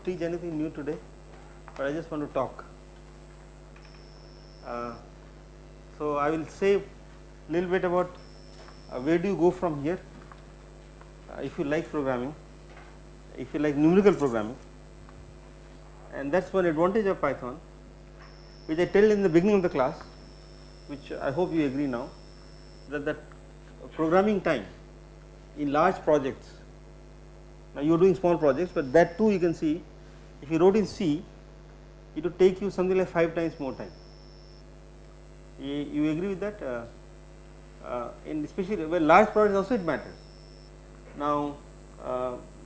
teach anything new today, but I just want to talk. So I will say a little bit about where do you go from here if you like programming, if you like numerical programming, and that is one advantage of Python, which I tell in the beginning of the class, which I hope you agree now, that programming time in large projects. Now you are doing small projects, but that too you can see if you wrote in C, it would take you something like 5 times more time. You agree with that? In especially well, large projects also it matters. Now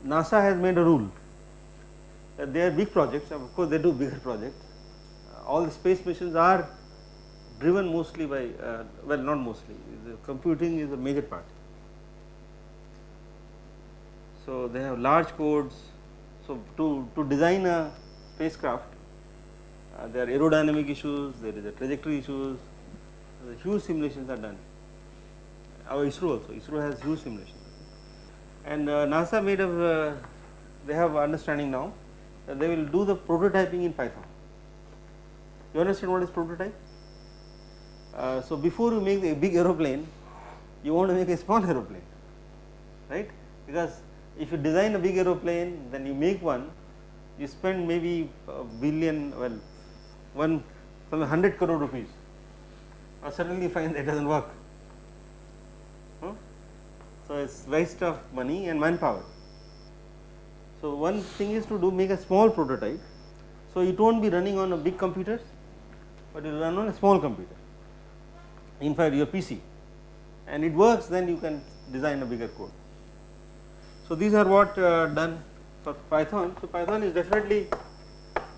NASA has made a rule that they are big projects, of course they do bigger projects. All the space missions are driven mostly by well, not mostly, the computing is a major part. So they have large codes. So to design a spacecraft, there are aerodynamic issues, there is a trajectory issues, huge simulations are done. Our ISRO also, ISRO has huge simulations, and NASA made a they have understanding now that they will do the prototyping in Python. You understand what is prototype? So before you make a big aeroplane, you want to make a small aeroplane, right? Because if you design a big aeroplane, then you make one, you spend maybe a billion, well, from 100 crore rupees, or suddenly you find that doesn't work. So it's waste of money and manpower. So one thing is to make a small prototype. So it won't be running on a big computers, but it will run on a small computer. In fact, your PC, and it works, then you can design a bigger code. So these are what done for Python. So Python is definitely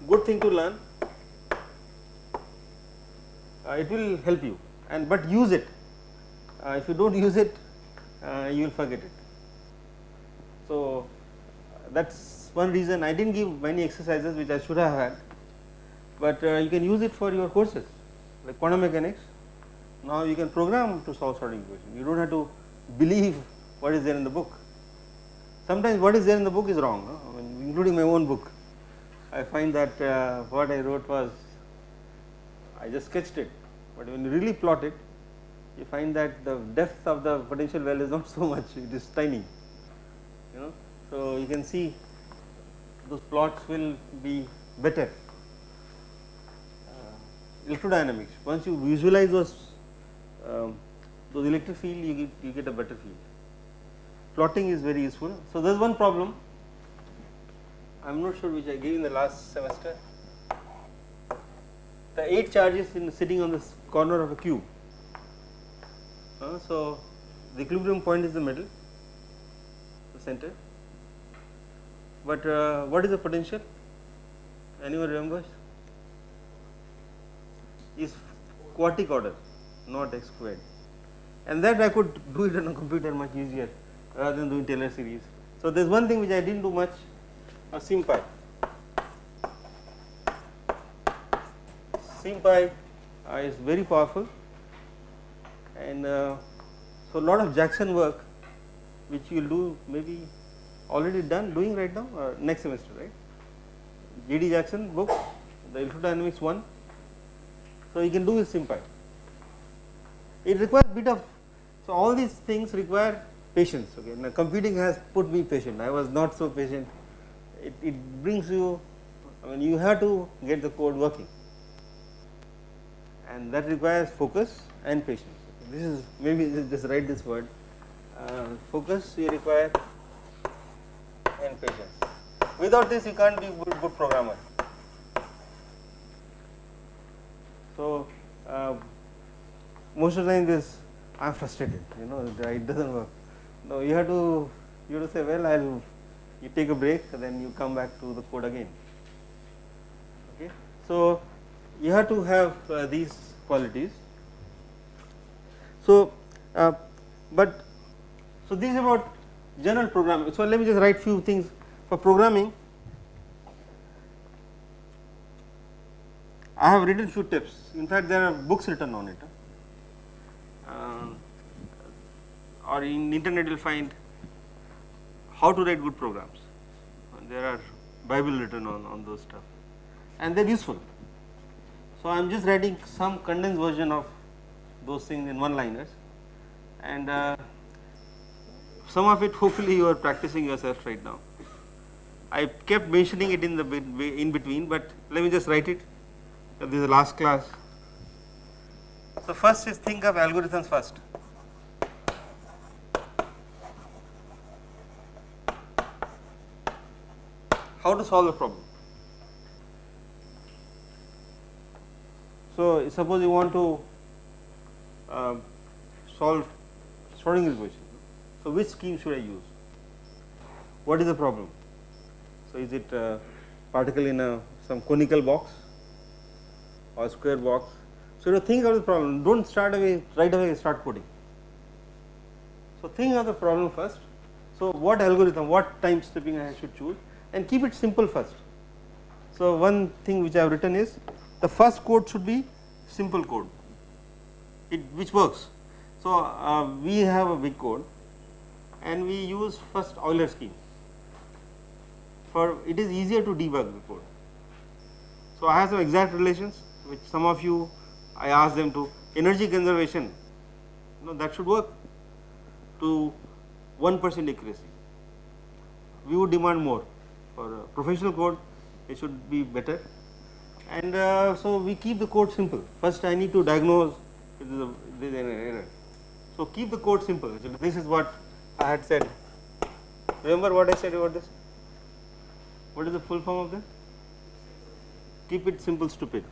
good thing to learn. It will help you, and but use it. If you don't use it, you will forget it. So that's one reason I didn't give many exercises which I should have had, but you can use it for your courses like quantum mechanics. Now you can program to solve Schrodinger equation. You don't have to believe what is there in the book. Sometimes what is there in the book is wrong, I mean, including my own book. I find that what I wrote was, I just sketched it, but when you really plot it, you find that the depth of the potential value is not so much, it is tiny, you know. So you can see those plots will be better. Electrodynamics, once you visualize those electric field, you get a better field. Plotting is very useful. So there is one problem, I am not sure which I gave in the last semester. The 8 charges sitting on the corner of a cube. So the equilibrium point is the middle, the center. But what is the potential? Anyone remembers? Is quartic order, not x squared, and that I could do it on a computer much easier rather than doing Taylor series. So there is one thing which I didn't do much, SymPy. SymPy is very powerful, and so a lot of Jackson work which you will do maybe already doing right now or next semester, right? J.D. Jackson book, the electrodynamics one. So you can do with SymPy. It requires bit of, so all these things require patience. Okay, now computing has put me patient. I was not so patient. It brings you, I mean, you have to get the code working, and that requires focus and patience. This is maybe just write this word. Focus you require and patience. Without this, you can't be a good programmer. So most of the time, I am frustrated. You know, it doesn't work. No, you have to say, well, you take a break, then you come back to the code again. Okay, so you have to have these qualities. So, so this is about general programming. So let me just write few things for programming. I have written few tips. In fact, there are books written on it, or in internet you will find how to write good programs. There are Bible written on those stuff, and they are useful. So, I am just writing some condensed version of those things in one liners, and some of it hopefully you are practicing yourself right now. I kept mentioning it in the in between, but let me just write it. This is the last class. So, first is think of algorithms first. How to solve the problem. So, suppose you want to solve Schrodinger's equation. So, which scheme should I use? What is the problem? So, is it a particle in some conical box or square box? So, you think of the problem, do not start away right away start coding. So, think of the problem first. So, what algorithm, what time stepping I should choose, and keep it simple first. So, one thing which I have written is the first code should be simple code, which works. So, we have a big code and we use first Euler scheme, for it is easier to debug the code. So, I have some exact relations which some of you I asked them to energy conservation, that should work to 1% accuracy. We would demand more for professional code, it should be better, and so we keep the code simple. First I need to diagnose if there is an error. So, keep the code simple. This is what I had said. Remember what I said about this? What is the full form of this? Keep it simple, stupid.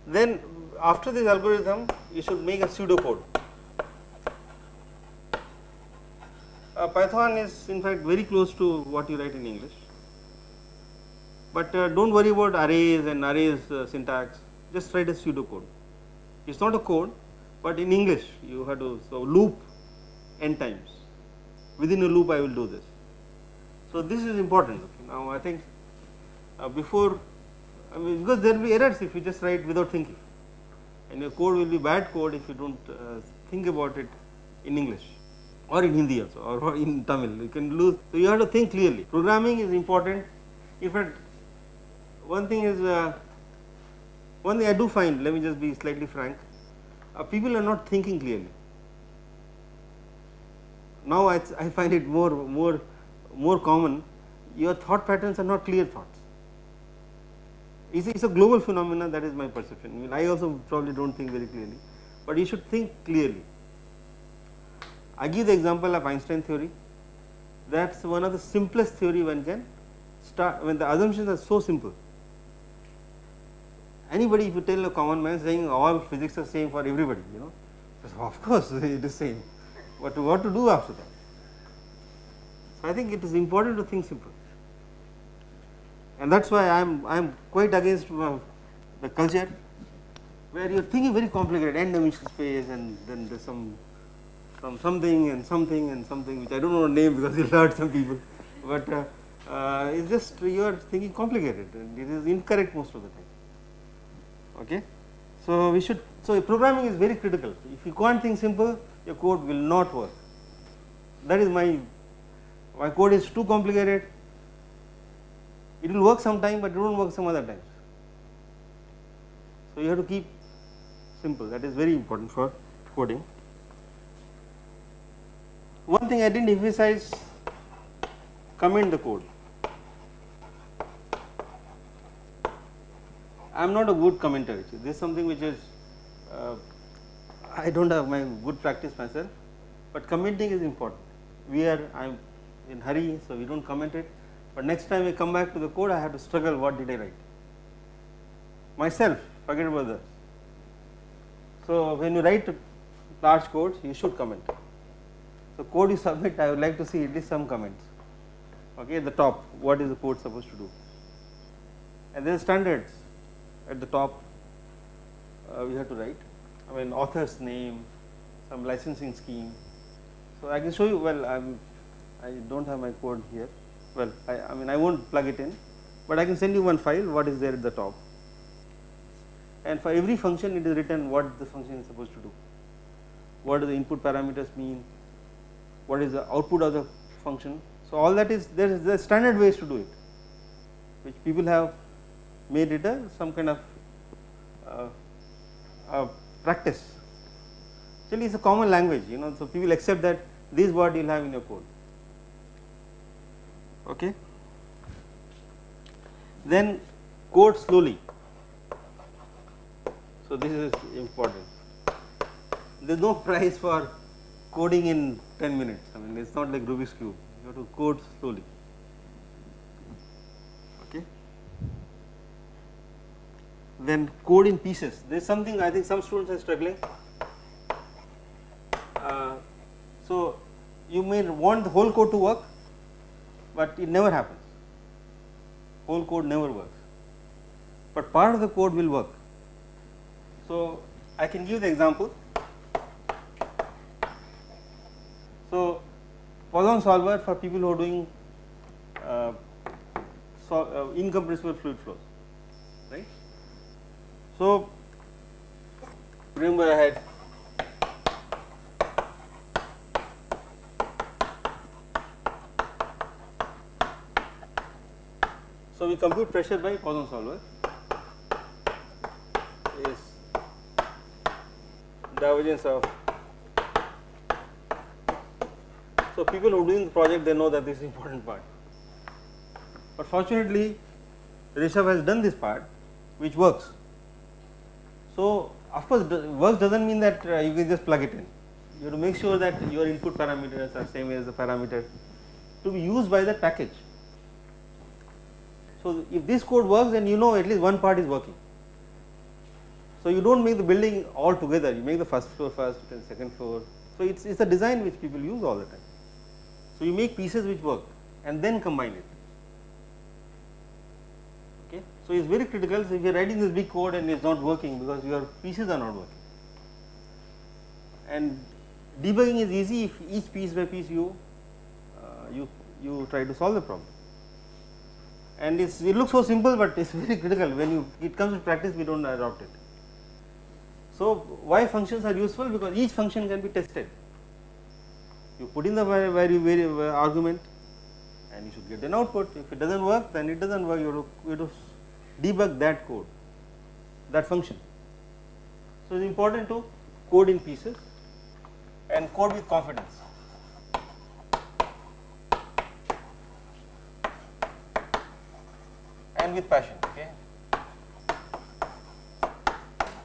Then after this algorithm, you should make a pseudocode. Python is in fact very close to what you write in English, but do not worry about arrays and arrays syntax, just write a pseudocode. It is not a code, but in English you have to loop n times, within a loop I will do this. So, this is important. Now, I think before, because there will be errors if you just write without thinking, and your code will be bad code if you do not think about it in English or in Hindi also or in Tamil, you can lose. So, you have to think clearly. Programming is important. In fact, one thing I do find, let me just be slightly frank, people are not thinking clearly. Now, I find it more common, your thought patterns are not clear thoughts. It is a global phenomenon, that is my perception. I also probably do not think very clearly, but you should think clearly. I give the example of Einstein theory, that is one of the simplest theory one can start, when the assumptions are so simple. Anybody, if you tell a common man saying all physics are same for everybody, of course it is same, but what to do after that? So, I think it is important to think simple, and that is why I am quite against the culture where you are thinking very complicated n-dimensional space, and then there is something and something and something which I do not know name because it will hurt some people, but it is just you are thinking complicated and it is incorrect most of the time. Okay. So, we should, so programming is very critical. If you can't think simple, your code will not work. That is my code is too complicated. It will work sometime, but it will not work some other times. So, you have to keep simple, that is very important for coding. One thing I did not emphasize, comment the code. I am not a good commenter. This is something which is I do not have my good practice myself, but commenting is important. I am in hurry, so we do not comment it, but next time I come back to the code, I have to struggle. What did I write? Myself, forget about that. So, when you write large codes, you should comment. So, code you submit, I would like to see at least some comments. Okay, at the top, what is the code supposed to do? And there are standards at the top. We have to write. I mean, author's name, some licensing scheme. So, I can show you. Well, I do not have my code here. Well, I mean, I will not plug it in, but I can send you one file. What is there at the top? And for every function, it is written what the function is supposed to do. What do the input parameters mean? What is the output of the function? So, all that is there is the standard ways to do it, which people have made it some kind of practice. Actually, it is a common language, so people accept that this is what you will have in your code. Okay. Then code slowly. So, this is important. There is no prize for coding in 10 minutes. I mean, it is not like Rubik's cube. You have to code slowly. Okay. Then code in pieces. There is something I think some students are struggling. So, you may want the whole code to work, but it never happens. Whole code never works, but part of the code will work. So, I can give the example. So, Poisson solver for people who are doing incompressible fluid flows, right. So, remember I had so we compute pressure by Poisson solver is divergence of. So, people who are doing the project, they know that this is important part, but fortunately Rishabh has done this part which works. So, of course, works does not mean that you can just plug it in. You have to make sure that your input parameters are same as the parameter to be used by that package. So, if this code works, then you know at least one part is working. So, you do not make the building all together, you make the first floor first, then second floor. So, it is a design which people use all the time. So, you make pieces which work and then combine it. Okay. So, it is very critical. So, if you are writing this big code and it is not working because your pieces are not working, and debugging is easy if each piece by piece you try to solve the problem. And it looks so simple, but it is very critical. When it comes to practice, we do not adopt it. So, why functions are useful? Because each function can be tested. You put in the value argument and you should get an output. If it does not work, then it does not work. You have to debug that code, that function. So, it is important to code in pieces and code with confidence. And with passion. Okay.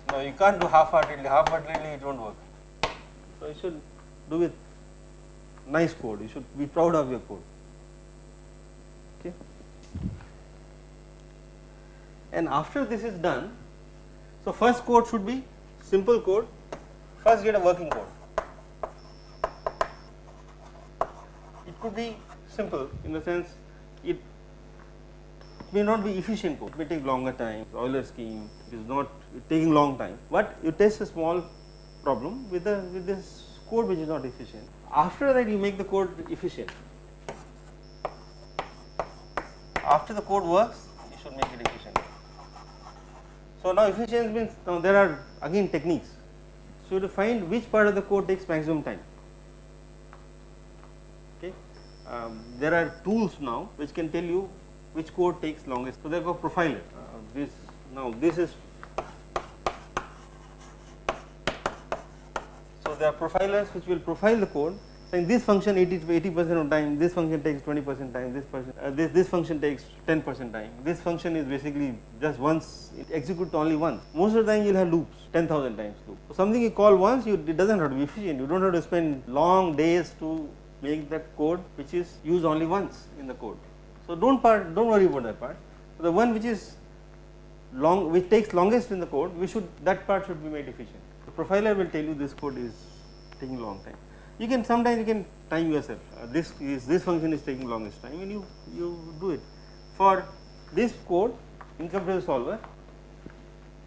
No, you can't do half-heartedly. Half-heartedly it won't work. So, you should do with nice code. You should be proud of your code. Okay. And after this is done, so first code should be simple code. First get a working code. It could be simple in the sense it may not be efficient code, it may take longer time, Euler scheme is not taking long time, but you test a small problem with this code which is not efficient. After that you make the code efficient. After the code works, you should make it efficient. So, now efficiency means now there are again techniques. So, to find which part of the code takes maximum time. Okay. There are tools now which can tell you which code takes longest. So, they go profiler. This is. So, there are profilers which will profile the code, saying this function 80% of time, this function takes 20% time, this function takes 10% time. This function is basically just once, it executes only once. Most of the time you will have loops, 10,000 times loop. So, something you call once, it does not have to be efficient. You do not have to spend long days to make that code which is used only once in the code. So, don't worry about that part. So, the one which is which takes longest in the code, that part should be made efficient. The profiler will tell you this code is taking long time. You can sometimes you can time yourself. This function is taking longest time, and you do it. For this code, incompressible solver,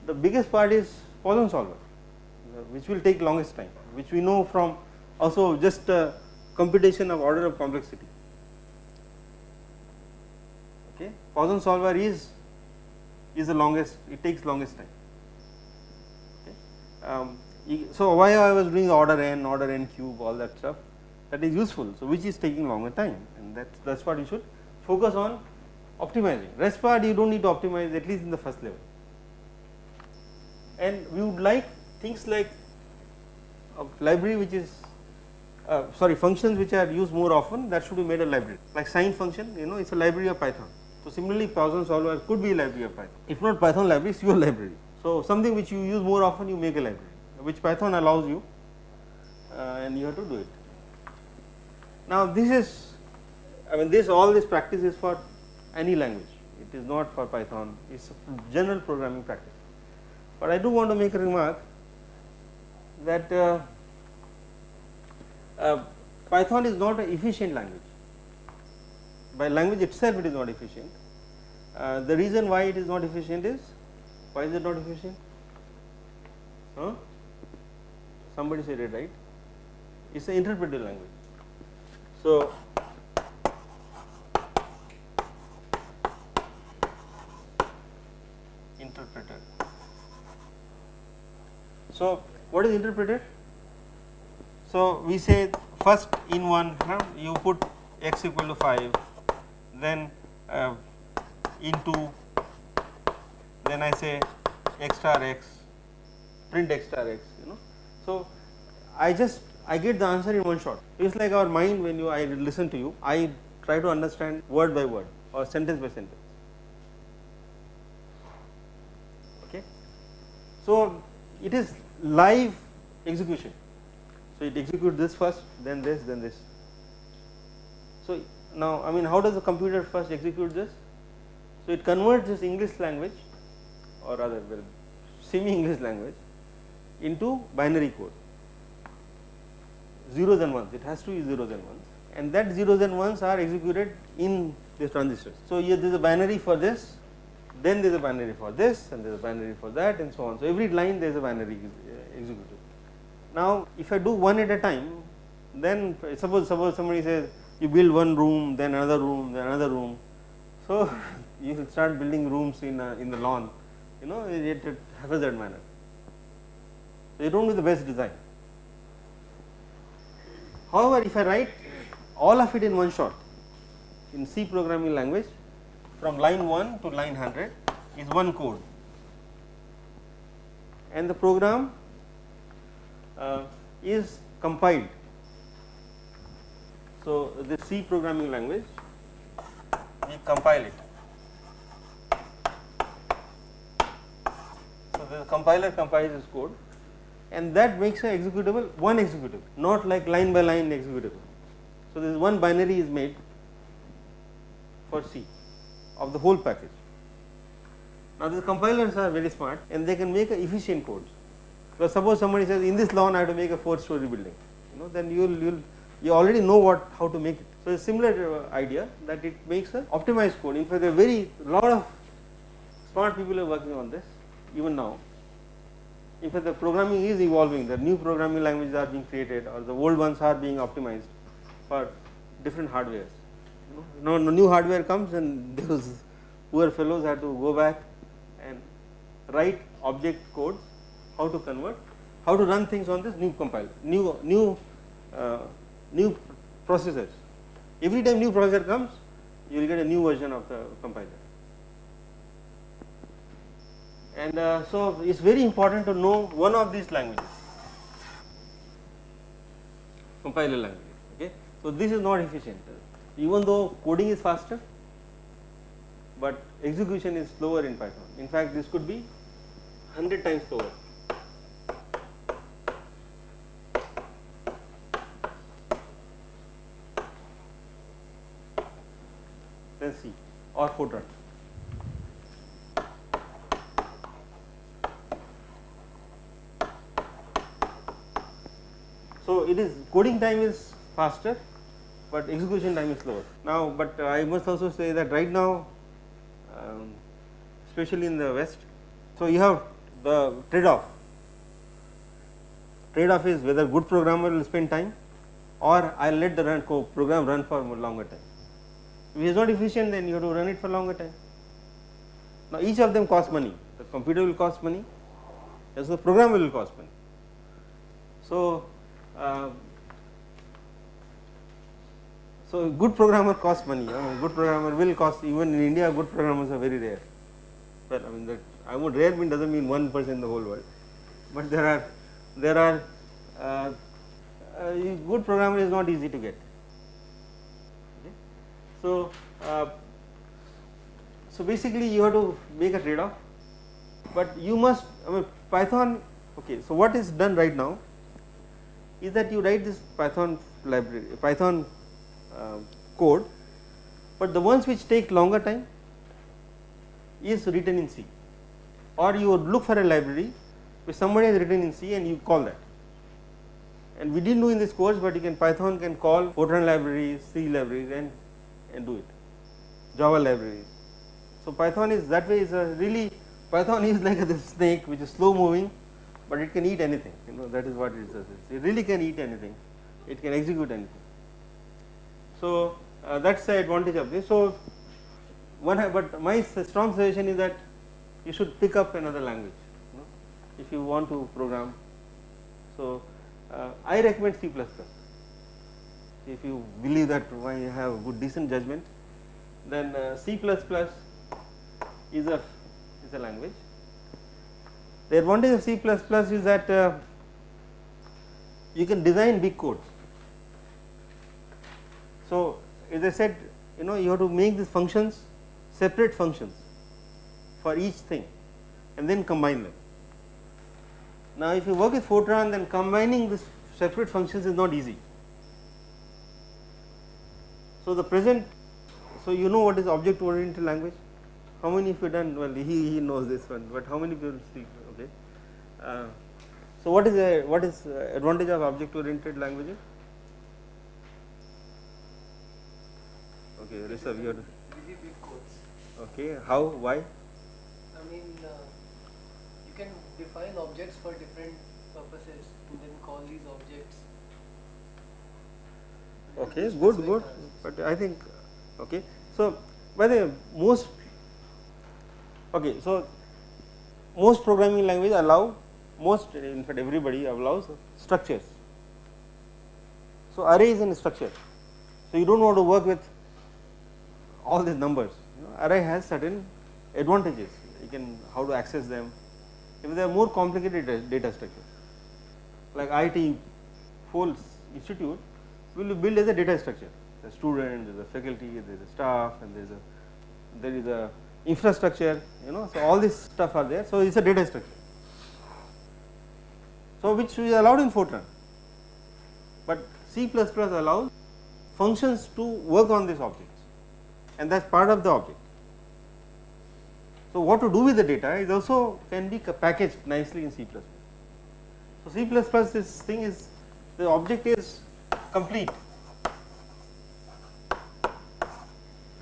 the biggest part is Poisson solver, which will take longest time, which we know from also just computation of order of complexity. Okay, Poisson solver is the longest. It takes longest time. Okay. So, why I was doing order n cube, all that stuff. that is useful. So, which is taking longer time, and that is what you should focus on optimizing. Rest part you do not need to optimize, at least in the first level. And we would like things like a library which is functions which are used more often, that should be made a library, like sine function, you know, it is a library of Python. So, similarly Poisson solver could be a library of Python, if not Python library, it is your library. So, something which you use more often, you make a library, which Python allows you, and you have to do it. Now, this is, I mean, all this practice is for any language, it is not for Python, it is a general programming practice. But I do want to make a remark that Python is not an efficient language. By language itself it is not efficient. The reason why it is not efficient is, why is it not efficient? Huh? Somebody said it, right? It is an interpretive language. So, interpreter. So, what is interpreter? So, we say first in one you put x equal to 5, then in 2, then I say x star x, print x star x, you know. So, I get the answer in one shot. It is like our mind when I listen to you, I try to understand word by word or sentence by sentence. Okay. So, it is live execution. So, it executes this first, then this, then this. So, now I mean, how does the computer first execute this? So, it converts this English language, or rather well, semi English language into binary code, zeros and ones, it has to be zeros and ones, and that zeros and ones are executed in this transistors. So, here there is a binary for this, then there is a binary for this, and there is a binary for that, and so on. So, every line there is a binary executed. Now, if I do one at a time, then suppose somebody says you build one room, then another room, then another room. So, you will start building rooms in the lawn, you know, in a haphazard manner. So, you do not do the best design. However, if I write all of it in one shot in C programming language, from line 1 to line 100 is one code, and the program is compiled. So, the C programming language, we compile it. So, the compiler compiles this code, and that makes a executable, one executable, not like line by line executable. So, this one binary is made for C of the whole package. Now, these compilers are very smart, and they can make efficient codes. So, suppose somebody says in this lawn I have to make a 4-story building, you know, then you already know how to make it. So, a similar idea that it makes an optimized code. In fact, there are lot of smart people are working on this even now. In fact, the programming is evolving, the new programming languages are being created, or the old ones are being optimized for different hardwares. You know, no new hardware comes, and those poor fellows have to go back and write object codes, how to convert, how to run things on this new compiler, new processors. Every time new processor comes, you will get a new version of the compiler. And so, it is very important to know one of these languages, compiler language. Okay. So, this is not efficient, even though coding is faster, but execution is slower in Python. In fact, this could be 100 times slower. Than C or Fortran. So, it is coding time is faster, but execution time is slower. Now, but I must also say that right now, especially in the West, so you have the trade-off. Trade-off is whether good programmer will spend time, or I will let the program run for longer time. If it is not efficient, then you have to run it for longer time. Now, each of them costs money. The computer will cost money, as the program will cost money. So, So, a good programmer costs money. Good programmer will cost, even in India good programmers are very rare. Well, I mean that I would rare mean does not mean 1% in the whole world, but there are good programmer is not easy to get. Okay. So, so basically you have to make a trade off, but you must, I mean Python. Okay, so what is done right now is that you write this Python library, Python code, but the ones which take longer time is written in C, or you would look for a library which somebody has written in C and you call that. And we did not do in this course, but you can Python can call Fortran libraries, C libraries and do it, Java libraries. So, Python is that way is a really, Python is like a snake which is slow moving, but it can eat anything, that is what it does. It really can eat anything, it can execute anything. So, that is the advantage of this. So, but my strong suggestion is that you should pick up another language, if you want to program. So, I recommend C++. If you believe that you have a good decent judgment, then C++ is a language. The advantage of C++ is that you can design big codes. So, as I said, you have to make these functions separate functions for each thing and then combine them. Now, if you work with Fortran, then combining these separate functions is not easy. So, the present, so you know what is object oriented language? How many of you done? Well, he knows this one, but how many people speak? Okay. So, what is advantage of object oriented languages? Okay, Rishabh, you have to. Really big codes. Okay, how? Why? I mean, you can define objects for different purposes and then call these objects. Okay, good. But I think, okay. So, by the way, most programming language allow, in fact everybody allows structures. So, array is in structure. So, you do not want to work with all these numbers. Array has certain advantages. You can how to access them. If they are more complicated data structure, like IT Folds Institute will be built as a data structure. The student, there is a faculty, there is a staff, and there is a infrastructure. So all this stuff are there. So it is a data structure. So which is allowed in Fortran, but C++ allows functions to work on these objects, and that is part of the object. So what to do with the data is also can be packaged nicely in C++. So C++ this thing is, the object is complete.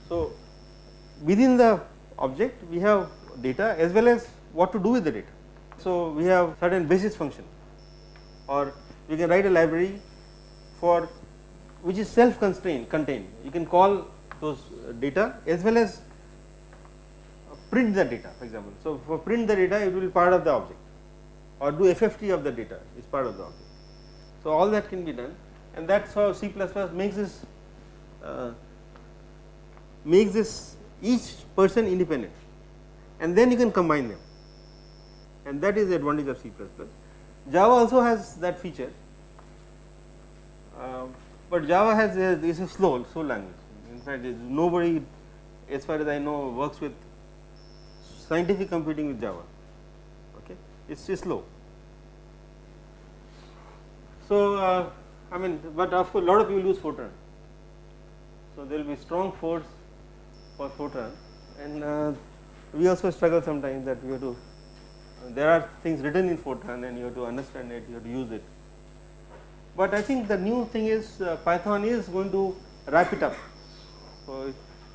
So within the object we have data as well as what to do with the data. So we have certain basis function, or we can write a library for which is self contained. You can call those data as well as print the data, for example. So for print the data, it will be part of the object, or do FFT of the data is part of the object. So all that can be done, and that's how C++ makes this each person independent, and then you can combine them, and that is the advantage of C++. Java also has that feature, but Java is a slow language. In fact, nobody, as far as I know, works with scientific computing with Java. Okay, it's slow. So I mean, but of course, a lot of people use Fortran. So there will be strong force for Fortran, and we also struggle sometimes that we have to. There are things written in Fortran, and you have to understand it, you have to use it. But I think the new thing is Python is going to wrap it up.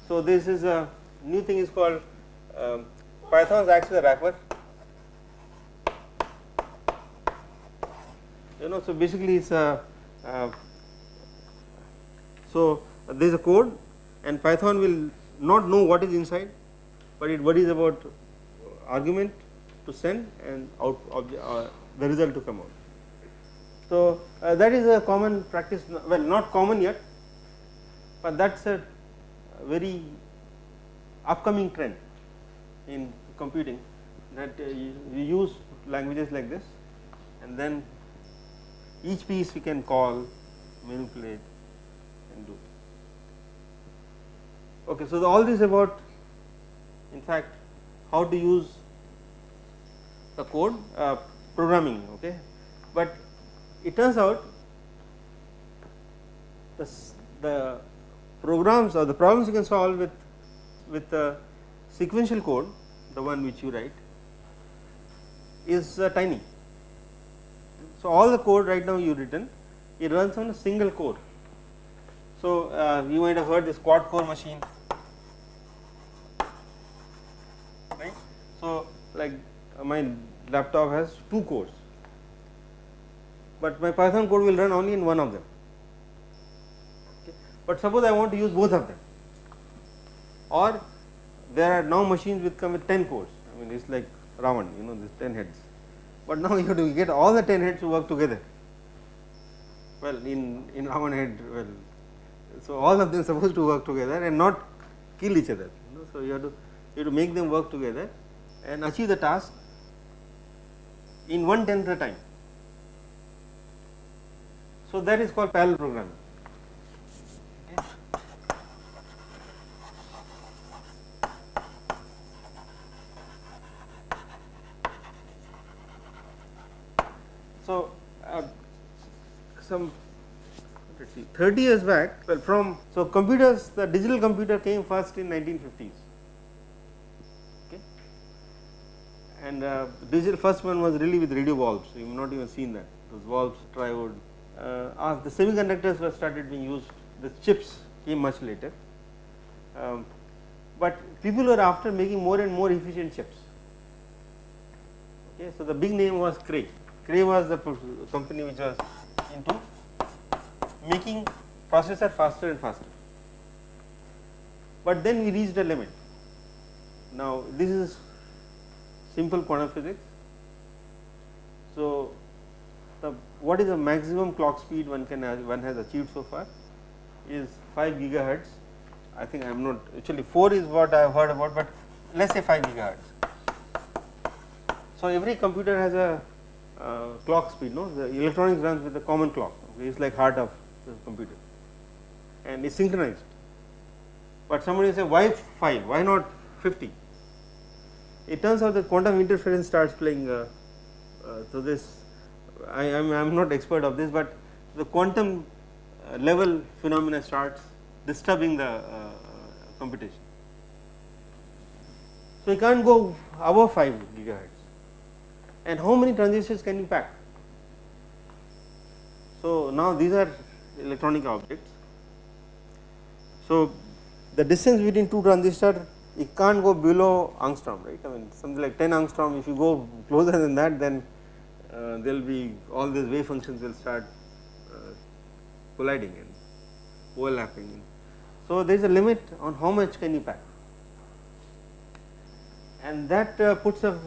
So this is a new thing is called Python acts as a wrapper. So basically it's a so there is a code, and Python will not know what is inside, but it worries about argument to send and the result to come out. So that is a common practice, well, not common yet, but that is a very upcoming trend in computing, that you use languages like this, and then each piece we can call, manipulate and do. Okay, so all this about, in fact, how to use the code programming. Okay, but it turns out the programs or the problems you can solve with the sequential code, the one which you write, is tiny. So all the code right now you written, it runs on a single core. So you might have heard this quad core machine, right? So like my laptop has 2 cores, but my Python code will run only in one of them. Okay. But suppose I want to use both of them, or there are now machines which come with 10 cores. I mean, it's like Ravan, you know, these 10 heads. But now you have to get all the 10 heads to work together. Well, in Ravan head, well, so all of them supposed to work together and not kill each other. You know, so you have to make them work together and achieve the task in 1/10 the time. So that is called parallel programming. Okay. So some, let's see, 30 years back, well, so computers, the digital computer came first in 1950s. Okay, and digital first one was really with radio bulbs. You have not even seen that, those bulbs, triode. As the semiconductors were started being used, the chips came much later. But people were after making more and more efficient chips. Okay, so the big name was Cray. Cray was the company which was into making processor faster and faster. But then we reached a limit. Now this is simple quantum physics. So what is the maximum clock speed one has achieved so far is 5 gigahertz. I think I am not, actually 4 is what I have heard about, but let us say 5 gigahertz. So every computer has a clock speed, no? The electronics runs with a common clock. Okay? It's like heart of the computer, and it's synchronized. But somebody say, why 5? Why not 50? It turns out that quantum interference starts playing. So this, I am not expert of this, but the quantum level phenomena starts disturbing the computation. So you can't go above 5 gigahertz. And how many transistors can you pack? So now these are electronic objects. So the distance between 2 transistors, it can't go below angstrom, right? I mean, something like 10 angstrom. If you go closer than that, then there will be all these wave functions will start colliding and overlapping. So there is a limit on how much can you pack, and that puts a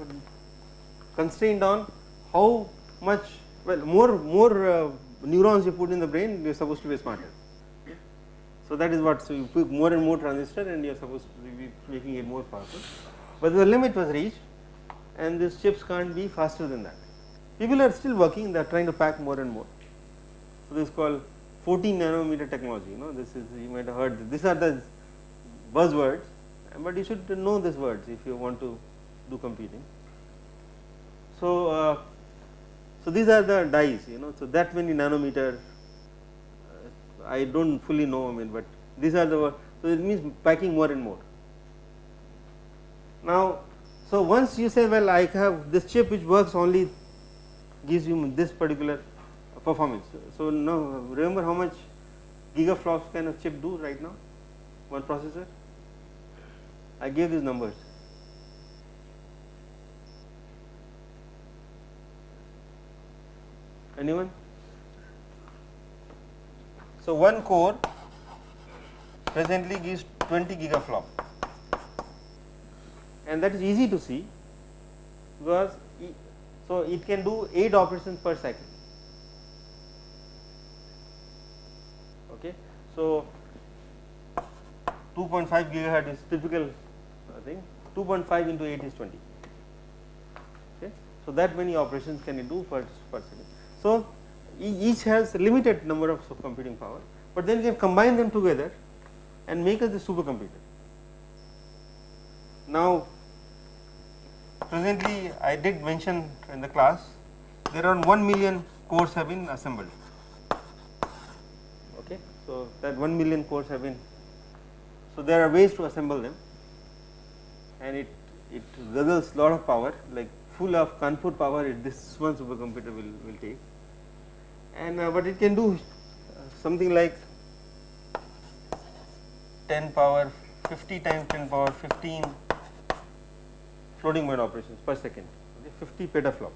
constraint on how much, well, more neurons you put in the brain, you are supposed to be smarter. So that is what, so you put more and more transistor and you are supposed to be making it more powerful, but the limit was reached and these chips can't be faster than that. People are still working, they are trying to pack more and more. So this is called 14 nanometer technology, you know, this is, you might have heard, these are the buzzwords, but you should know these words if you want to do computing. So, so these are the dies, you know, so that many nanometer, I do not fully know, I mean, but these are the, so it means packing more and more. Now, so once you say, well, I have this chip which works only, gives you this particular performance. So now remember how much gigaflops can a chip do right now, one processor? I gave these numbers. Anyone? So one core presently gives 20 gigaflop, and that is easy to see because so it can do 8 operations per second. Okay, so 2.5 gigahertz is typical thing, 2.5 into 8 is 20. Okay. So, that many operations can you do per second. So, each has a limited number of computing power, but then you can combine them together and make us the supercomputer. Now, presently I did mention in the class there are 1 million cores have been assembled. Okay. So, that 1 million cores have been, so there are ways to assemble them, and it guzzles lot of power, like full of Kanpur power this one supercomputer will take, and but it can do something like 10 power 50 times 10 power 15 floating point operations per second, okay, 50 petaflop.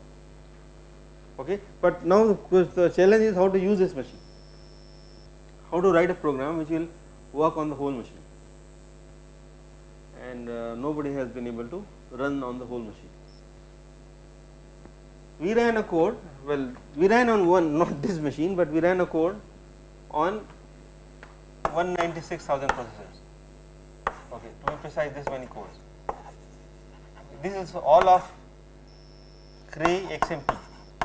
Okay. But now of course the challenge is how to use this machine, how to write a program which will work on the whole machine, and nobody has been able to run on the whole machine. We ran a code, well we ran on one, not this machine, but we ran a code on 196,000 processors, okay, to be precise this many cores. This is all of Cray XMP,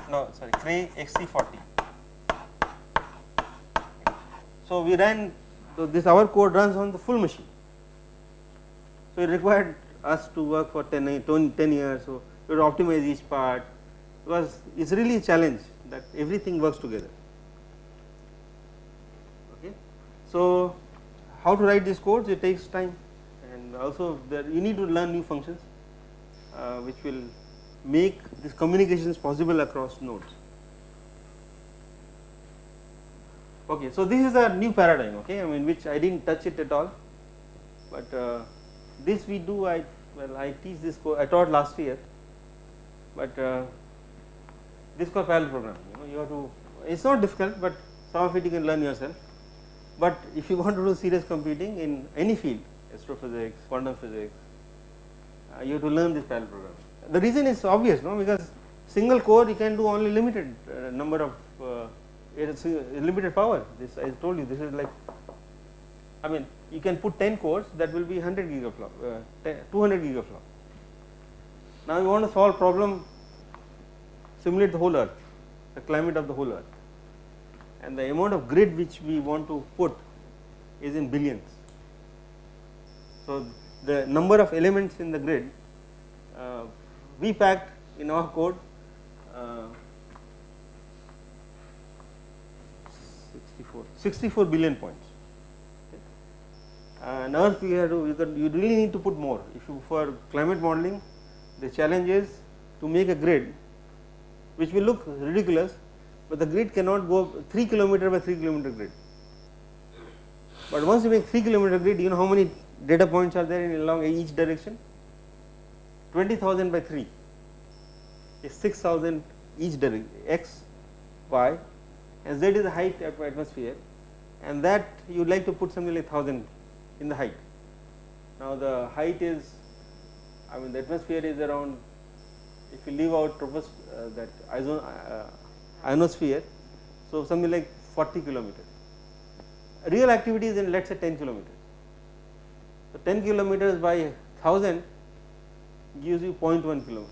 no sorry Cray XC40. So, we ran, so this our code runs on the full machine. So, it required us to work for 10 years, so we would optimize each part, because it is really a challenge that everything works together. Okay. So, how to write these codes, it takes time, and also there you need to learn new functions which will make these communications possible across nodes. Okay, so this is a new paradigm, okay, I mean which I did not touch it at all, but this we do, I teach this course, I taught last year, but this is called parallel programming, you have to, it is not difficult, but some of it you can learn yourself, but if you want to do serious computing in any field, astrophysics, quantum physics, you have to learn this parallel programming. The reason is obvious, no, because single core you can do only limited number of limited power. This I told you, this is like, I mean you can put 10 cores, that will be 100 gigaflop, 200 gigaflop. Now you want to solve problem, simulate the whole earth, the climate of the whole earth, and the amount of grid which we want to put is in billions. So, the number of elements in the grid we packed in our code 64 billion points. And Earth we have to, you really need to put more. If you, for climate modeling, the challenge is to make a grid which will look ridiculous, but the grid cannot go 3 kilometer by 3 kilometer grid. But once you make 3 kilometer grid, you know how many data points are there in along each direction? 20,000 by 3 is 6,000 each direction, x, y, and z is the height of atmosphere, and that you would like to put something like 1000 in the height. Now the height is, I mean the atmosphere is around, if you leave out that ionosphere, so something like 40 kilometers. Real activity is in, let us say, 10 kilometers. So 10 kilometers by 1000 gives you 0.1 kilometer.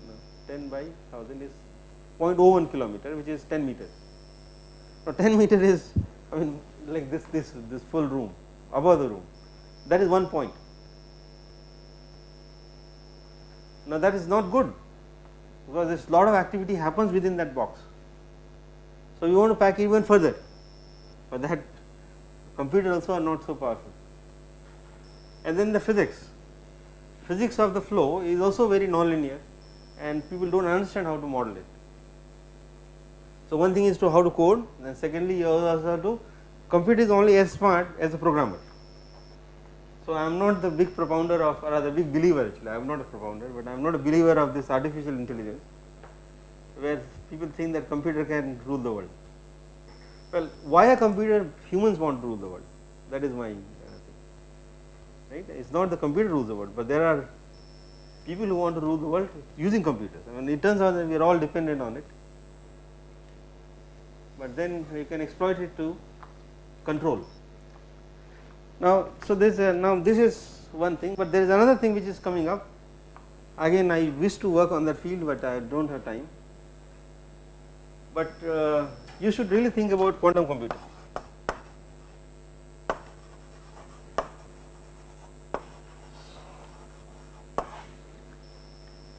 10 by 1000 is 0.01 kilometer, which is 10 meters. Now 10 meter is, I mean like this full room, above the room, that is 1 point. Now that is not good, because there is lot of activity happens within that box. So you want to pack even further, but that computers also are not so powerful. And then the physics of the flow is also very nonlinear, and people do not understand how to model it. So one thing is to how to code, and secondly you also have to, computer is only as smart as a programmer. So I am not the big propounder of, or rather big believer, actually I am not a propounder, but I am not a believer of this artificial intelligence, where people think that computer can rule the world. Well, why a computer? Humans want to rule the world, that is my thing, right. It is not the computer rules the world, but there are people who want to rule the world using computers. I mean it turns out that we are all dependent on it, but then you can exploit it to control. Now, so now this is one thing, but there is another thing which is coming up. Again, I wish to work on that field, but I do not have time. But you should really think about quantum computing.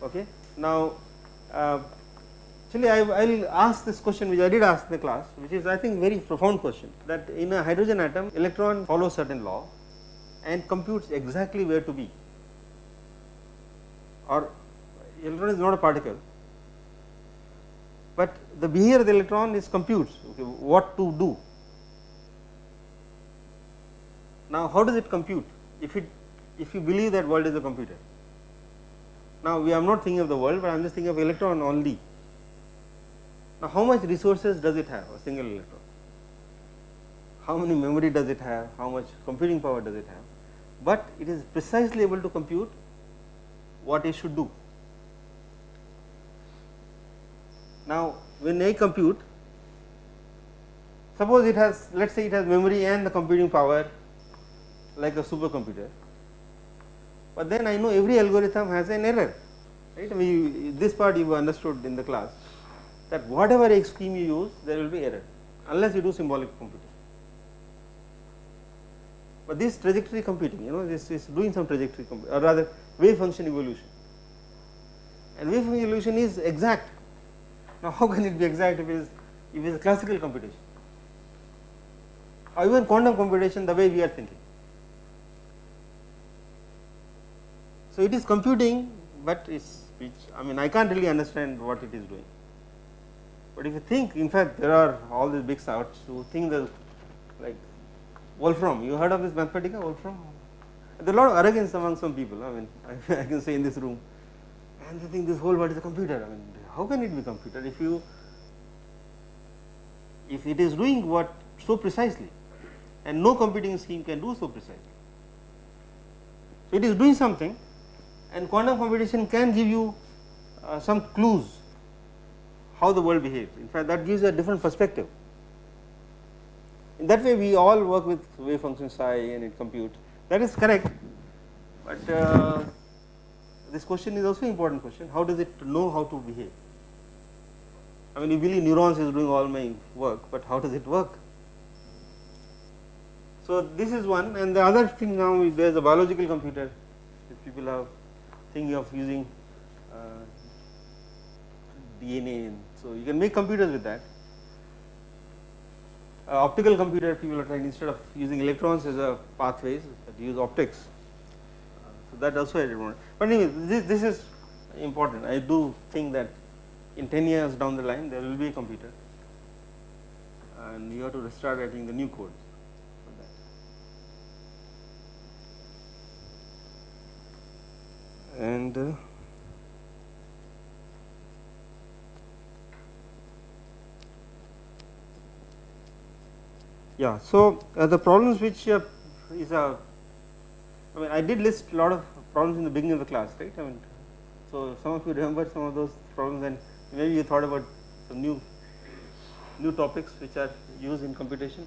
Okay. Now, actually, I will ask this question which I did ask in the class, which is I think very profound question, that in a hydrogen atom, electron follows certain law and computes exactly where to be, or electron is not a particle, but the behavior of the electron is computes what to do. Now, how does it compute if you believe that world is a computer? Now, we are not thinking of the world, but I am just thinking of electron only. Now, how much resources does it have, a single electron? How many memory does it have? How much computing power does it have? But it is precisely able to compute what it should do. Now, when I compute, suppose it has, let us say it has memory and the computing power like a supercomputer, but then I know every algorithm has an error, right. This part you understood in the class, that whatever X scheme you use, there will be error unless you do symbolic computing. But this trajectory computing, this is doing some trajectory or rather wave function evolution, and wave function evolution is exact. Now, how can it be exact if it is classical computation, or even quantum computation the way we are thinking? So, it is computing, but I can't really understand what it is doing. But if you think, in fact, there are all these big stouts who think that, like Wolfram, you heard of this Mathematica, Wolfram? There is a lot of arrogance among some people, I can say in this room, and they think this whole world is a computer. How can it be a computer if it is doing what so precisely, and no computing scheme can do so precisely? So, it is doing something, and quantum computation can give you some clues how the world behaves. In fact, that gives a different perspective. In that way, we all work with wave function psi and it computes. That is correct, but this question is also an important question. How does it know how to behave? You believe neurons is doing all my work, but how does it work? So, this is one, and the other thing now is there is a biological computer. If people are thinking of using DNA, and so you can make computers with that. Optical computer, people are trying, instead of using electrons as a pathways, but use optics. So, that also I did not. But anyway, this is important. I do think that in 10 years down the line there will be a computer, and you have to start writing the new code for that. And yeah, so the problems which is a, I did list a lot of problems in the beginning of the class, right? So some of you remember some of those problems, and maybe you thought about some new topics which are used in computation.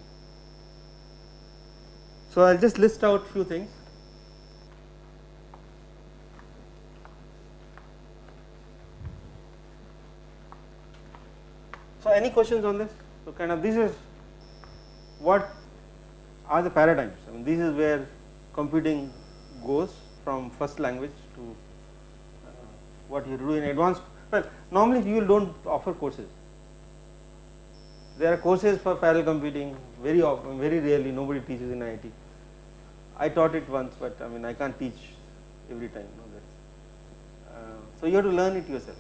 So I will just list out few things. So any questions on this? So kind of this is what are the paradigms. This is where computing goes from first language to what you do in advanced. Well, normally people do not offer courses. There are courses for parallel computing, very often, very rarely nobody teaches in IIT. I taught it once, but I can't teach every time. So you have to learn it yourself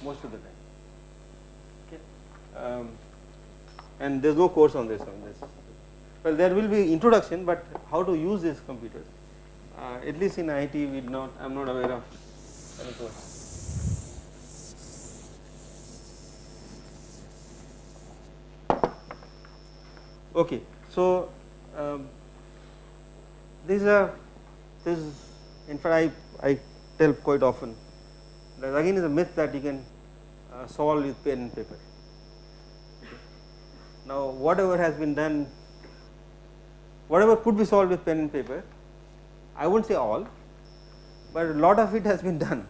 most of the time. Okay. And there is no course on this. Well, there will be introduction, but how to use these computers, at least in IIT, I am not aware of any course. Okay, so this is in fact I tell quite often that again is a myth that you can solve with pen and paper. Now, whatever has been done whatever could be solved with pen and paper, I won't say all, but a lot of it has been done.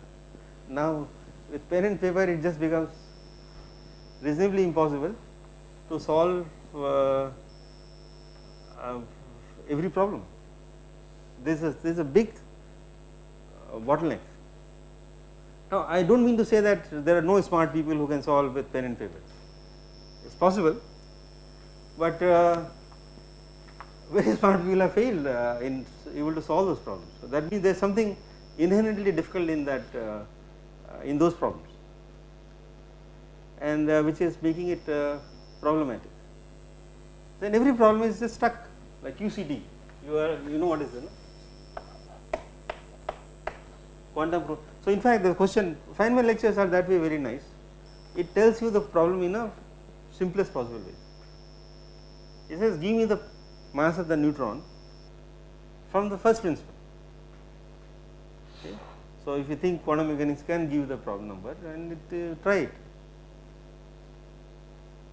Now with pen and paper it just becomes reasonably impossible to solve every problem. This is a big bottleneck. Now I do not mean to say that there are no smart people who can solve with pen and paper. It is possible, but very smart people have failed in able to solve those problems. So that means there is something inherently difficult in that in those problems, and which is making it problematic. Then every problem is just stuck, like QCD. You know what is it? No? Quantum. So in fact, the question, Feynman lectures are that way very nice. It tells you the problem in a simplest possible way. It says, give me the mass of the neutron from the first principle. Okay. So if you think quantum mechanics can give the problem number, and try it.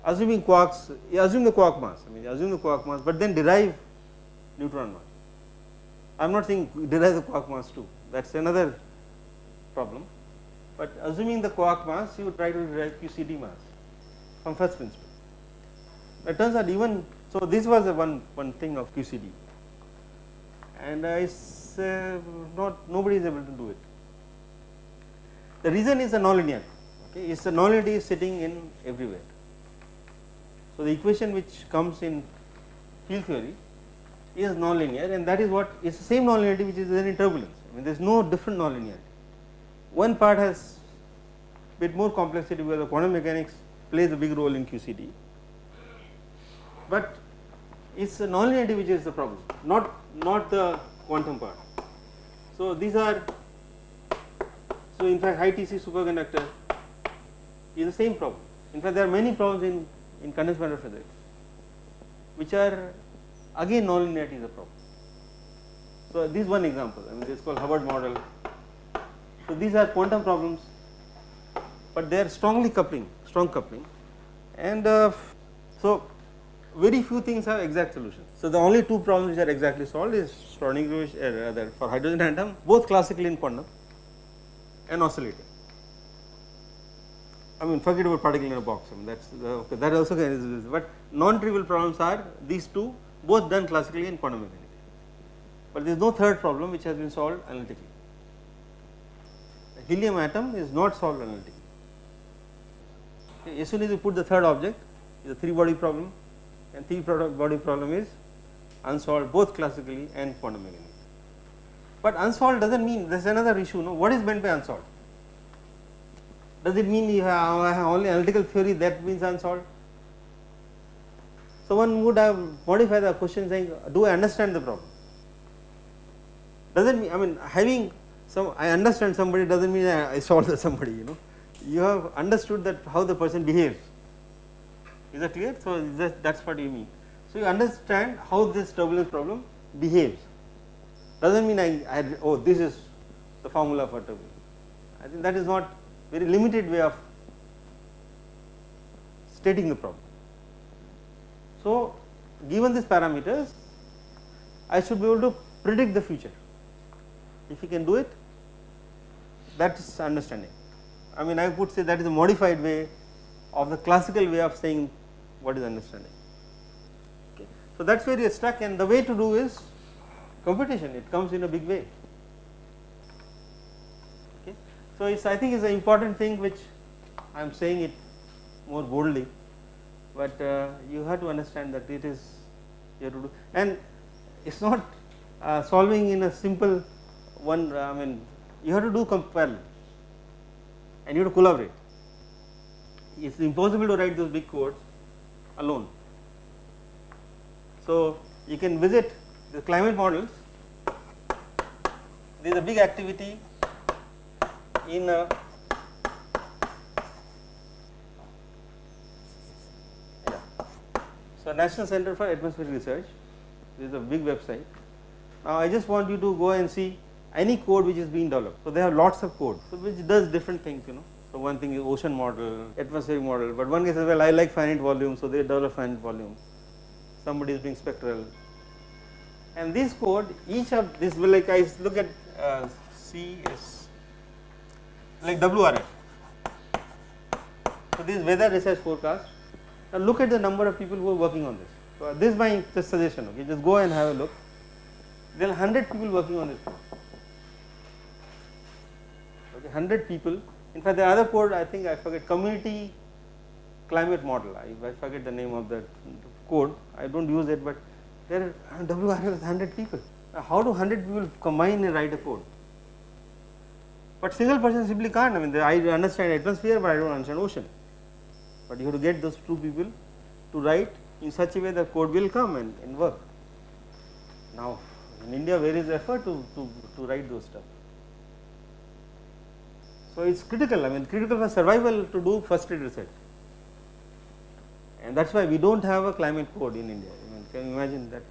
Assuming quarks, assume the quark mass. I mean, assume the quark mass, but then derive neutron mass. I am not saying derive the quark mass too. That is another problem, but assuming the quark mass, you try to derive QCD mass from first principle. It turns out even so, this was a one thing of QCD, and it's not, nobody is able to do it. The reason is the nonlinearity. Okay, is the nonlinearity is sitting in everywhere. So the equation which comes in field theory is nonlinear, and that is what is the same nonlinearity which is there in turbulence. I mean, there is no different nonlinearity. One part has bit more complexity where the quantum mechanics plays a big role in QCD, but it is the nonlinearity which is the problem, not the quantum part. So these are, so in fact high TC superconductor is the same problem. In fact, there are many problems in condensed matter physics which are again nonlinearity is a problem. So this is one example. I mean, this is called Hubbard model. So these are quantum problems, but they are strong coupling, and so very few things have exact solutions. So the only two problems which are exactly solved is Schrodinger for hydrogen atom, both classically in quantum and oscillator. I mean, forget about particle in a box. I mean, that's okay, that also can, but non-trivial problems are these two, both done classically in quantum mechanics. But there is no third problem which has been solved analytically. The helium atom is not solved analytically. Okay, as soon as you put the third object, is a 3-body problem, and 3-body problem is unsolved both classically and quantum mechanics. But unsolved does not mean, there is another issue. No? What is meant by unsolved? Does it mean you have only analytical theory that means unsolved? So one would have modified the question saying, do I understand the problem? Does it mean, I mean, having some, I understand somebody does not mean I solved somebody, you know. You have understood that how the person behaves. Is that clear? So that is what you mean. So you understand how this turbulence problem behaves. Does not mean oh, this is the formula for turbulence. I think that is not very limited way of stating the problem. So given these parameters, I should be able to predict the future. If you can do it, that is understanding. I mean, I would say that is a modified way of the classical way of saying what is understanding. Okay. So that is where you are stuck, and the way to do is computation. It comes in a big way. Okay. So it's, I think it's an important thing which I am saying it more boldly, but you have to understand that it is you have to do, and it's not solving in a simple one. I mean, you have to do parallel, and you have to collaborate. It's impossible to write those big codes alone. So you can visit the climate models. There is a big activity in so National Center for Atmospheric Research. This is a big website. Now I just want you to go and see any code which is being developed. So they have lots of code, so which does different things, you know. So one thing is ocean model, atmospheric model, but one guy says, well, I like finite volume, so they develop finite volume. Somebody is doing spectral. and this code, each of this will, like I look at C is like WRF. So this is weather research forecast. Now look at the number of people who are working on this. So this is my just suggestion. Okay, just go and have a look. There are 100 people working on this code. Okay, 100 people. In fact, the other code, I think I forget, community climate model. I forget the name of that code. I don't use it, but there are WRF is 100 people. Now, how do 100 people combine and write a code? But single person simply can't. I mean, I understand atmosphere, but I don't understand ocean. But you have to get those two people to write in such a way that code will come and work. Now, in India, where is the effort to write those stuff? So, it is critical, I mean critical for survival to do first aid research, and that is why we do not have a climate code in India. I mean, can you imagine that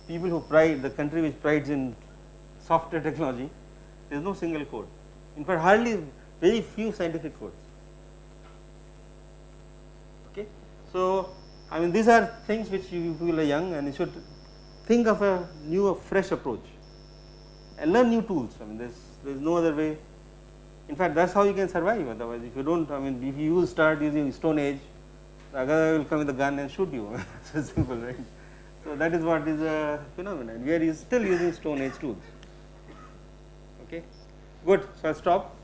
people who pride, the country which prides in software technology, there is no single code. In fact, hardly very few scientific codes. Okay. So, I mean these are things which you people are young and you should think of a new, fresh approach and learn new tools. I mean there is no other way. In fact, that is how you can survive. Otherwise, if you do not, I mean if you start using Stone Age, the other guy will come with a gun and shoot you. So simple, right? So that is what is a phenomenon. We are still using Stone Age tools. Okay, good. So I will stop.